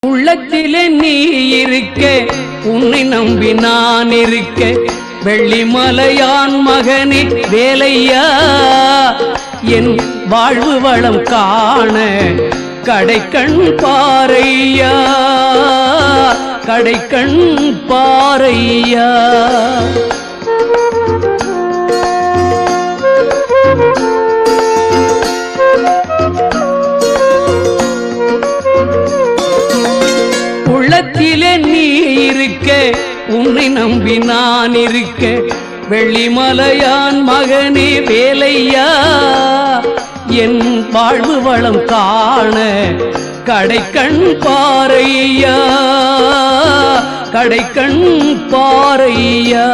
உள்ளத்திலே நீ இருக்க, உன்னை நம்பி நான் இருக்க, வெள்ளிமலையான் மகனே வேலையா, என் வாழ்வு வளம் காண கடைக்கண் பாரையா, கடைக்கண் பாரையா. உள்ளத்திலே நீ இருக்க, உன்னை நம்பி நான் இருக்க, வெள்ளிமலையான் மகனே வேலையா, என் வாழ்வு வளம் காண கடைக்கண் பாரையா, கடைக்கண் பாரையா.